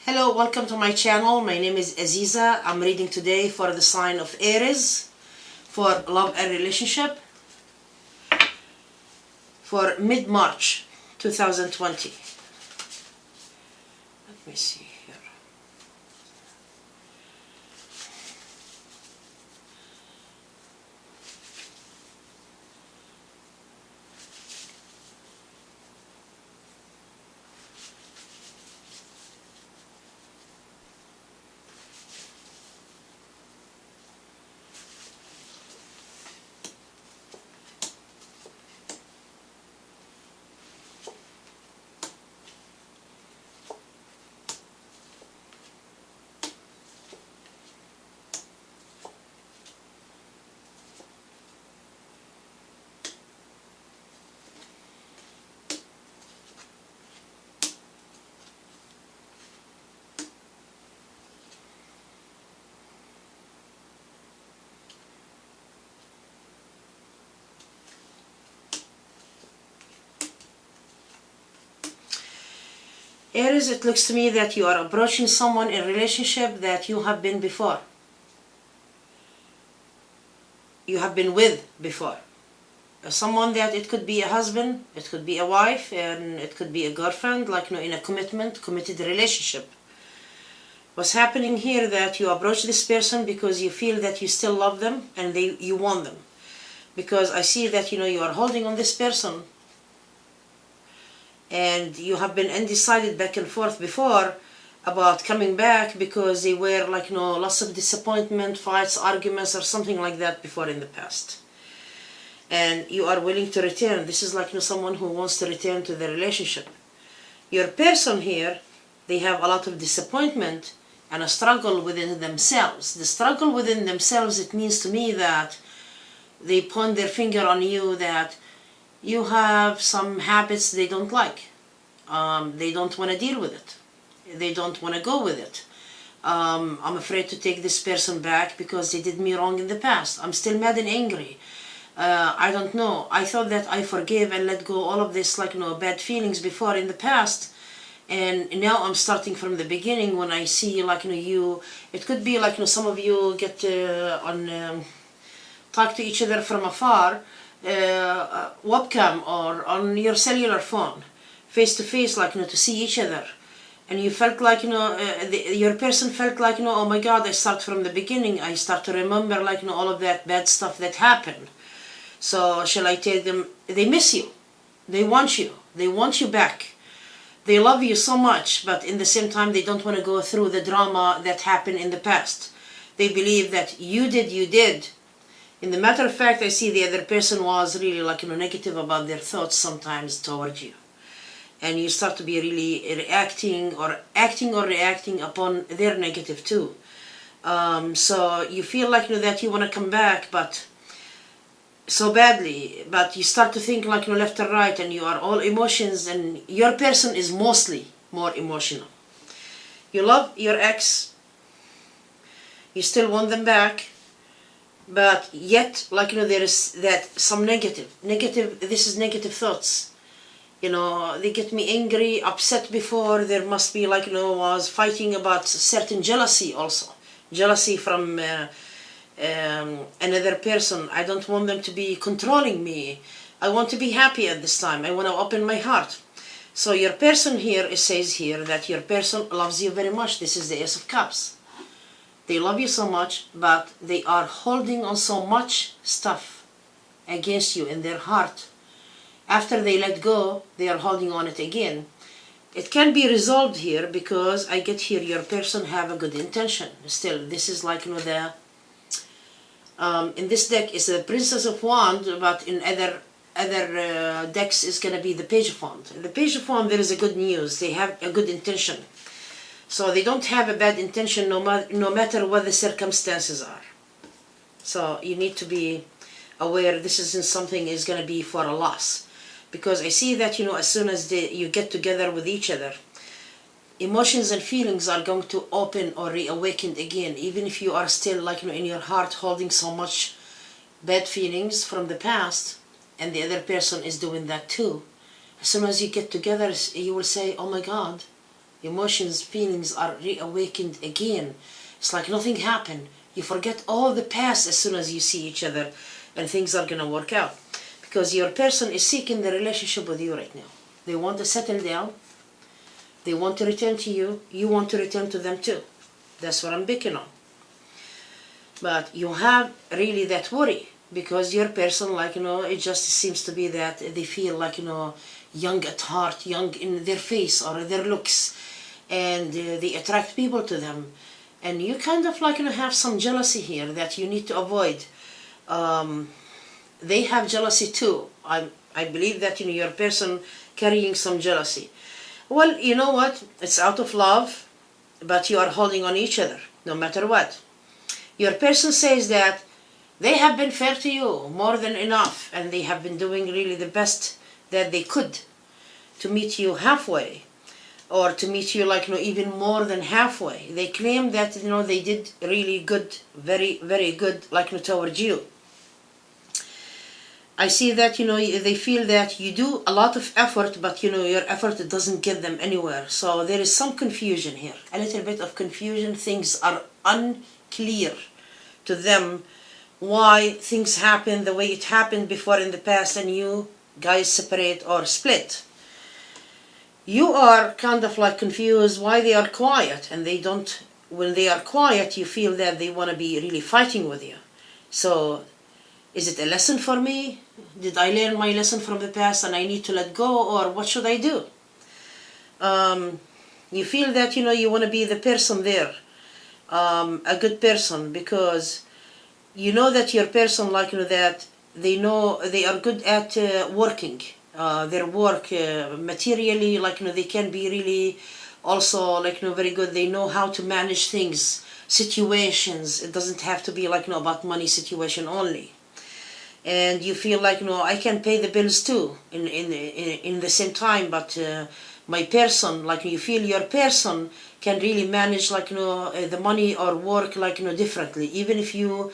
Hello, welcome to my channel. My name is Aziza. I'm reading today for the sign of Aries for love and relationship for mid-March 2020. Let me see here. Aries, it looks to me that you are approaching someone in relationship that you have been before. You have been with before. Someone that it could be a husband, it could be a wife, and it could be a girlfriend, like in a committed relationship. What's happening here that you approach this person because you feel that you still love them and you want them. Because I see that you are holding on this person and you have been undecided back and forth before about coming back because they were lots of disappointment, fights, arguments or something like that before in the past. And you are willing to return. This is someone who wants to return to the relationship. Your person here, they have a lot of disappointment and a struggle within themselves. The struggle within themselves, it means to me that they point their finger on you that you have some habits they don't like. They don't want to deal with it. They don't want to go with it. I'm afraid to take this person back because they did me wrong in the past. I'm still mad and angry. I don't know. I thought that I forgave and let go all of this bad feelings before in the past. And now I'm starting from the beginning when I see you. It could be some of you get talk to each other from afar, webcam or on your cellular phone, face to face, to see each other, and you felt your person felt oh my God, I start from the beginning. I start to remember all of that bad stuff that happened. So shall I tell them they miss you, they want you back. They love you so much, but in the same time they don't want to go through the drama that happened in the past. They believe that you did. In the matter of fact, I see the other person was really negative about their thoughts sometimes towards you. And you start to be really reacting or acting or reacting upon their negative too. So you feel that you want to come back, but so badly, but you start to think left or right, and you are all emotions, and your person is mostly more emotional. You love your ex, you still want them back, but yet there is that some negative, this is negative thoughts. They get me angry, upset before. There must be was fighting about certain jealousy also. Jealousy from another person. I don't want them to be controlling me. I want to be happy at this time. I want to open my heart. So your person here, it says here that your person loves you very much. This is the Ace of Cups. They love you so much, but they are holding on so much stuff against you in their heart. After they let go, they are holding on it again. It can be resolved here because I get here your person have a good intention. Still, this is the in this deck is the Princess of Wands, but in other decks is going to be the Page of Wands. The Page of Wands, there is a good news. They have a good intention. So they don't have a bad intention no matter what the circumstances are. So you need to be aware this isn't something is going to be for a loss. Because I see that as soon as you get together with each other, emotions and feelings are going to open or reawaken again, even if you are still in your heart holding so much bad feelings from the past, and the other person is doing that too. As soon as you get together, you will say, oh my God, Emotions, feelings are reawakened again. It's like nothing happened. You forget all the past as soon as you see each other, and things are gonna work out. Because your person is seeking the relationship with you right now. They want to settle down. They want to return to you. You want to return to them too. That's what I'm picking on. But you have really that worry because your person, it just seems to be that they feel young at heart, young in their face or their looks, and they attract people to them. And you kind of have some jealousy here that you need to avoid. They have jealousy too. I believe that your person carrying some jealousy. Well, you know what? It's out of love, but you are holding on each other, no matter what. Your person says that they have been fair to you, more than enough, and they have been doing really the best that they could to meet you halfway, or to meet you even more than halfway. They claim that they did really good, very, very good towards you. I see that they feel that you do a lot of effort, but your effort doesn't get them anywhere. So there is some confusion here, a little bit of confusion. Things are unclear to them why things happen the way it happened before in the past, and you guys separate or split. You are kind of confused why they are quiet, and they don't. When they are quiet, you feel that they want to be really fighting with you. So is it a lesson for me? Did I learn my lesson from the past and I need to let go, or what should I do? You feel that you want to be the person there, a good person, because you know that your person that they know they are good at working their work materially. They can be really also very good. They know how to manage things, situations. It doesn't have to be about money situation only. And you feel I can pay the bills too in the same time, but my person, you feel your person can really manage the money or work differently. Even if you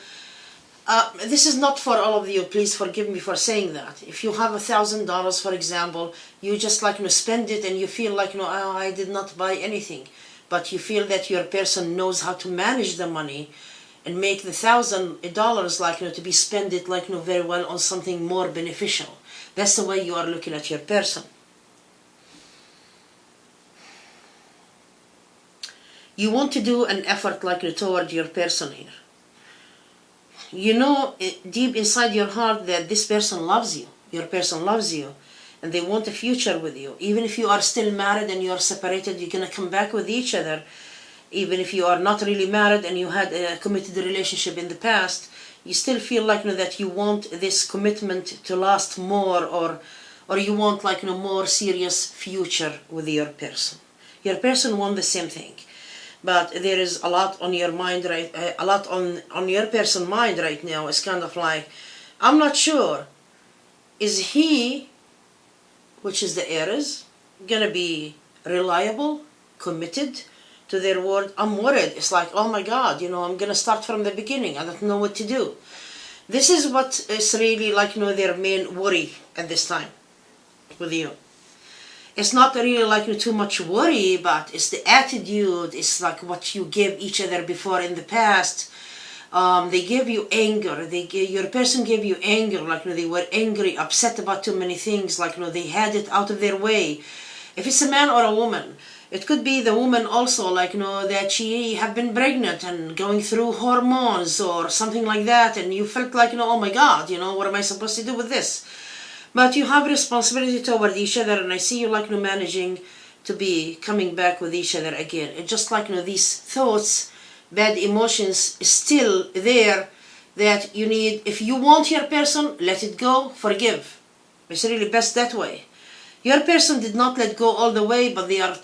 this is not for all of you, please forgive me for saying that. If you have $1,000, for example, you just spend it and you feel oh, I did not buy anything, but you feel that your person knows how to manage the money and make the $1,000 to be spent it very well on something more beneficial. That's the way you are looking at your person. You want to do an effort toward your person here. You know deep inside your heart that this person loves you. Your person loves you, and they want a future with you. Even if you are still married and you are separated, you're gonna come back with each other. Even if you are not really married and you had a committed relationship in the past, you still feel that you want this commitment to last more, or you want more serious future with your person. Your person wants the same thing, but there is a lot on your mind a lot on your person mind right now. It's kind of I'm not sure, is he, which is the Aries, gonna be reliable, committed to their word? I'm worried. It's oh my God, I'm gonna start from the beginning. I don't know what to do. This is what is really their main worry at this time with you. It's not really too much worry, but it's the attitude. It's what you gave each other before in the past. They gave you anger. Your person gave you anger. They were angry, upset about too many things. They had it out of their way. If it's a man or a woman, it could be the woman also, that she have been pregnant and going through hormones or something like that, and you felt oh my God, what am I supposed to do with this? But you have responsibility toward each other, and I see you managing to be coming back with each other again. It's just these thoughts, bad emotions is still there that you need. If you want your person, let it go, forgive. It's really best that way. Your person did not let go all the way, but they are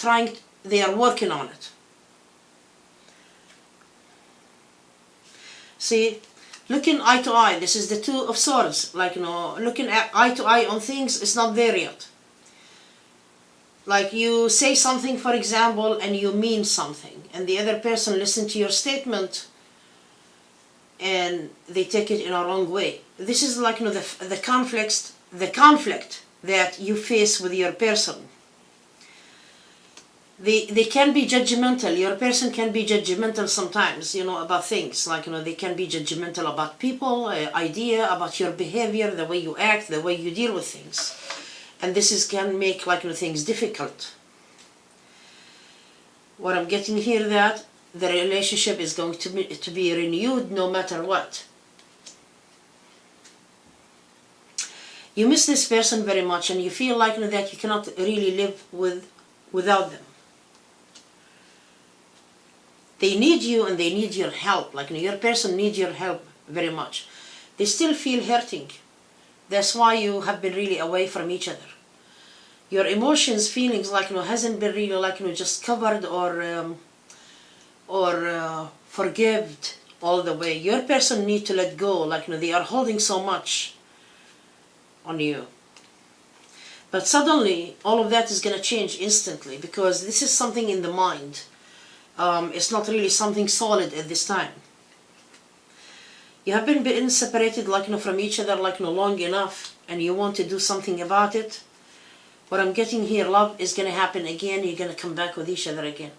working on it. See, looking eye to eye, this is the Two of Swords. Looking at eye to eye on things is not there yet. You say something, for example, and you mean something, and the other person listens to your statement and they take it in a wrong way. This is the conflict that you face with your person. they can be judgmental. Your person can be judgmental sometimes, you know, about things. Like, you know, they can be judgmental about people, idea, about your behavior, the way you act, the way you deal with things. And this is can make, like, you know, things difficult. What I'm getting here, that the relationship is going to be renewed no matter what. You miss this person very much, and you feel like, you know, that you cannot really live without them. They need you and they need your help. Like, you know, your person needs your help very much. They still feel hurting. That's why you have been really away from each other. Your emotions, feelings, like, you know, hasn't been really, like, you know, just covered or forgived all the way. Your person need to let go. Like, you know, they are holding so much on you. But suddenly, all of that is going to change instantly, because this is something in the mind. It's not really something solid at this time. You have been separated, like, you know, from each other, like, you know, long enough, and you want to do something about it. What I'm getting here, love is going to happen again. You're going to come back with each other again.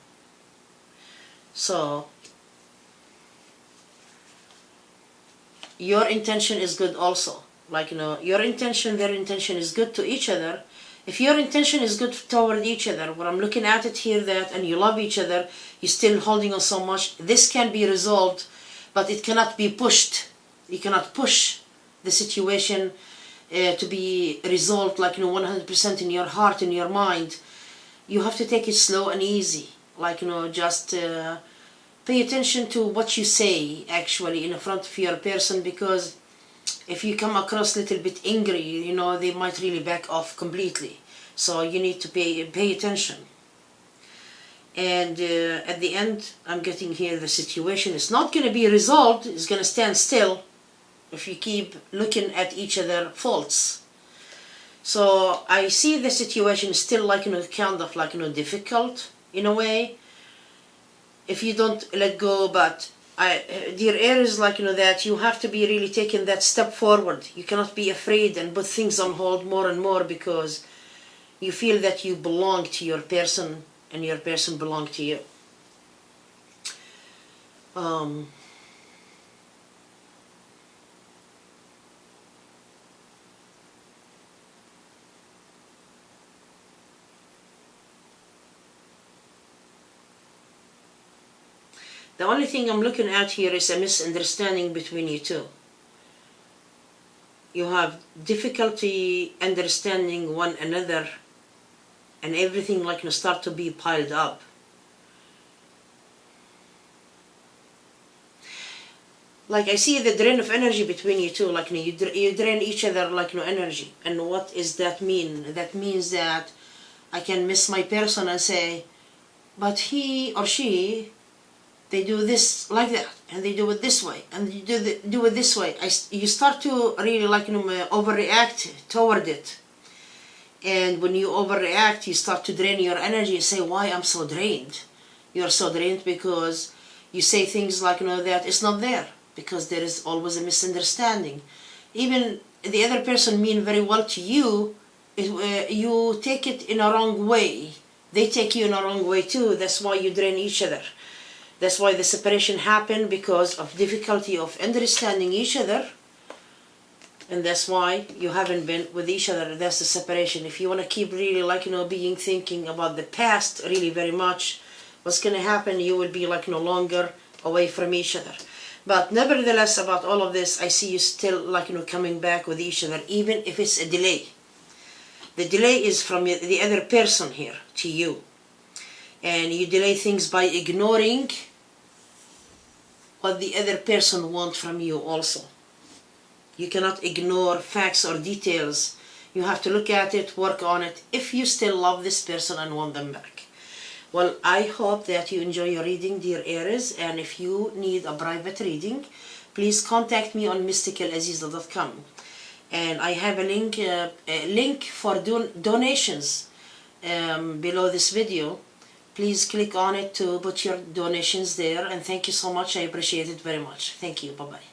So, your intention is good also. Like, you know, your intention, their intention is good to each other. If your intention is good toward each other, what I'm looking at it here, that, and you love each other, you're still holding on so much, this can be resolved, but it cannot be pushed. You cannot push the situation to be resolved, like, you know, 100% in your heart, in your mind. You have to take it slow and easy. Like, you know, just pay attention to what you say, actually, in front of your person, because if you come across a little bit angry, you know, they might really back off completely. So you need to pay attention. And at the end, I'm getting here, the situation is not going to be resolved. It's going to stand still if you keep looking at each other faults. So I see the situation still, like, you know, kind of, like, you know, difficult in a way if you don't let go. But dear Aries, like, you know, that you have to be really taking that step forward. You cannot be afraid and put things on hold more and more, because you feel that you belong to your person and your person belongs to you. The only thing I'm looking at here is a misunderstanding between you two. You have difficulty understanding one another, and everything, like, you know, start to be piled up. Like, I see the drain of energy between you two. Like, you know, you drain each other, like, you know, energy. And what does that mean? That means that I can miss my person and say, but he or she, they do this like that, and they do it this way, and you do it this way. You start to really, like, you know, overreact toward it. And when you overreact, you start to drain your energy and say, why I'm so drained? You're so drained because you say things like, you know, that it's not there, because there is always a misunderstanding. Even the other person mean very well to you, you take it in a wrong way. They take you in a wrong way too. That's why you drain each other. That's why the separation happened, because of difficulty of understanding each other. And that's why you haven't been with each other. That's the separation. If you want to keep really, like, you know, thinking about the past really very much, what's going to happen, you will be, like, no longer away from each other. But nevertheless, about all of this, I see you still, like, you know, coming back with each other, even if it's a delay. The delay is from the other person here to you. And you delay things by ignoring what the other person wants from you also. You cannot ignore facts or details. You have to look at it, work on it, if you still love this person and want them back. Well, I hope that you enjoy your reading, dear Aries, and if you need a private reading, please contact me on mysticalaziza.com. And I have a link for donations below this video. Please click on it to put your donations there, and thank you so much. I appreciate it very much. Thank you. Bye-bye.